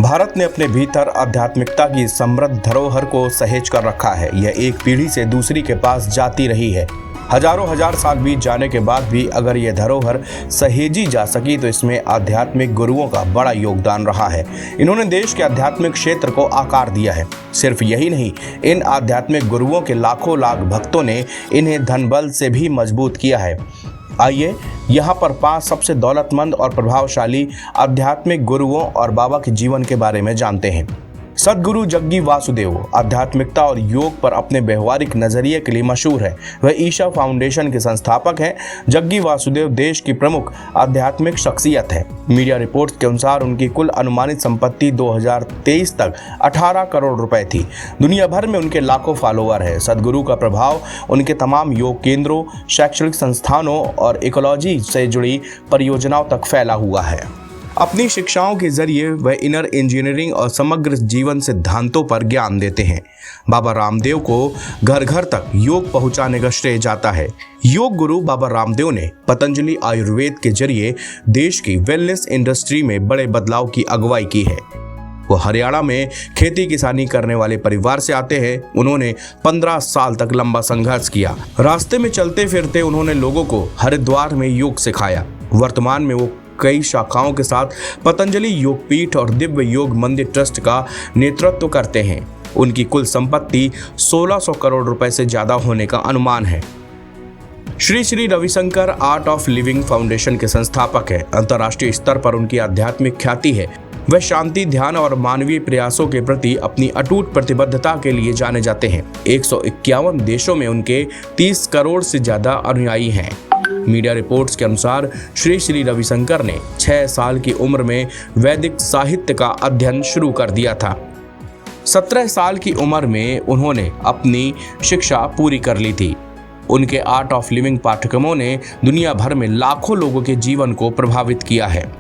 भारत ने अपने भीतर आध्यात्मिकता की समृद्ध धरोहर को सहेज कर रखा है। यह एक पीढ़ी से दूसरी के पास जाती रही है। हजारों हजार साल बीत जाने के बाद भी अगर यह धरोहर सहेजी जा सकी तो इसमें आध्यात्मिक गुरुओं का बड़ा योगदान रहा है। इन्होंने देश के आध्यात्मिक क्षेत्र को आकार दिया है। सिर्फ यही नहीं, इन आध्यात्मिक गुरुओं के लाखों लाख भक्तों ने इन्हें धन बल से भी मजबूत किया है। आइए यहाँ पर 5 सबसे दौलतमंद और प्रभावशाली आध्यात्मिक गुरुओं और बाबा के जीवन के बारे में जानते हैं। सद्गुरु जग्गी वासुदेव आध्यात्मिकता और योग पर अपने व्यवहारिक नजरिए के लिए मशहूर है। वह ईशा फाउंडेशन के संस्थापक हैं। जग्गी वासुदेव देश की प्रमुख आध्यात्मिक शख्सियत है। मीडिया रिपोर्ट्स के अनुसार उनकी कुल अनुमानित संपत्ति 2023 तक 18 करोड़ रुपए थी। दुनिया भर में उनके लाखों फॉलोअर हैं। सद्गुरु का प्रभाव उनके तमाम योग केंद्रों, शैक्षणिक संस्थानों और इकोलॉजी से जुड़ी परियोजनाओं तक फैला हुआ है। अपनी शिक्षाओं के जरिए वह इनर इंजीनियरिंग और समग्र जीवन सिद्धांतों पर ज्ञान देते हैं। बाबा रामदेव को घर घर तक योग पहुंचाने का श्रेय जाता है। योग गुरु बाबा रामदेव ने पतंजलि आयुर्वेद के जरिए देश की वेलनेस इंडस्ट्री में बड़े बदलाव की अगुवाई की है। वो हरियाणा में खेती किसानी करने वाले परिवार से आते हैं। उन्होंने 15 साल तक लंबा संघर्ष किया। रास्ते में चलते फिरते उन्होंने लोगों को हरिद्वार में योग सिखाया। वर्तमान में वो कई शाखाओं के साथ पतंजलि योगपीठ और दिव्य योग मंदिर ट्रस्ट का नेतृत्व करते हैं। उनकी कुल संपत्ति 1600 करोड़ रुपए से ज्यादा होने का अनुमान है। Shri Shri Ravishankar art of living foundation के संस्थापक है। अंतर्राष्ट्रीय स्तर पर उनकी आध्यात्मिक ख्याति है। वह शांति, ध्यान और मानवीय प्रयासों के प्रति अपनी अटूट प्रतिबद्धता के लिए जाने जाते हैं। 151 देशों में उनके 30 करोड़ से ज्यादा अनुयायी हैं। मीडिया रिपोर्ट्स के अनुसार श्री श्री रविशंकर ने 6 साल की उम्र में वैदिक साहित्य का अध्ययन शुरू कर दिया था। 17 साल की उम्र में उन्होंने अपनी शिक्षा पूरी कर ली थी। उनके आर्ट ऑफ लिविंग पाठ्यक्रमों ने दुनिया भर में लाखों लोगों के जीवन को प्रभावित किया है।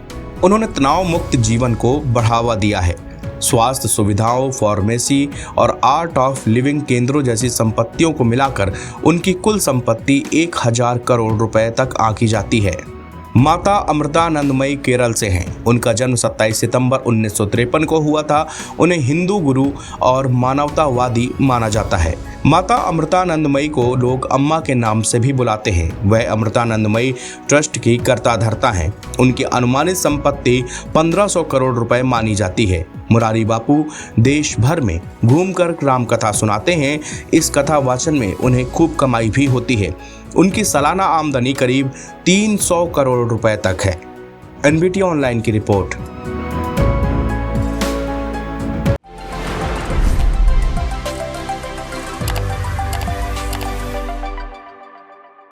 उन्होंने तनाव मुक्त जीवन को बढ़ावा दिया है। स्वास्थ्य सुविधाओं, फार्मेसी और आर्ट ऑफ लिविंग केंद्रों जैसी संपत्तियों को मिलाकर उनकी कुल संपत्ति 1000 करोड़ रुपए तक आंकी जाती है। माता अमृतानंदमयी केरल से हैं। उनका जन्म 27 सितंबर 1953 को हुआ था। उन्हें हिंदू गुरु और मानवतावादी माना जाता है। माता अमृतानंदमयी को लोग अम्मा के नाम से भी बुलाते हैं। वह अमृतानंदमयी ट्रस्ट की कर्ता धर्ता हैं। उनकी अनुमानित संपत्ति 1500 करोड़ रुपए मानी जाती है। मुरारी बापू देश भर में घूमकर राम कथा सुनाते हैं। इस कथा वाचन में उन्हें खूब कमाई भी होती है। उनकी सालाना आमदनी करीब 300 करोड़ रुपए तक है। एनबीटी ऑनलाइन की रिपोर्ट।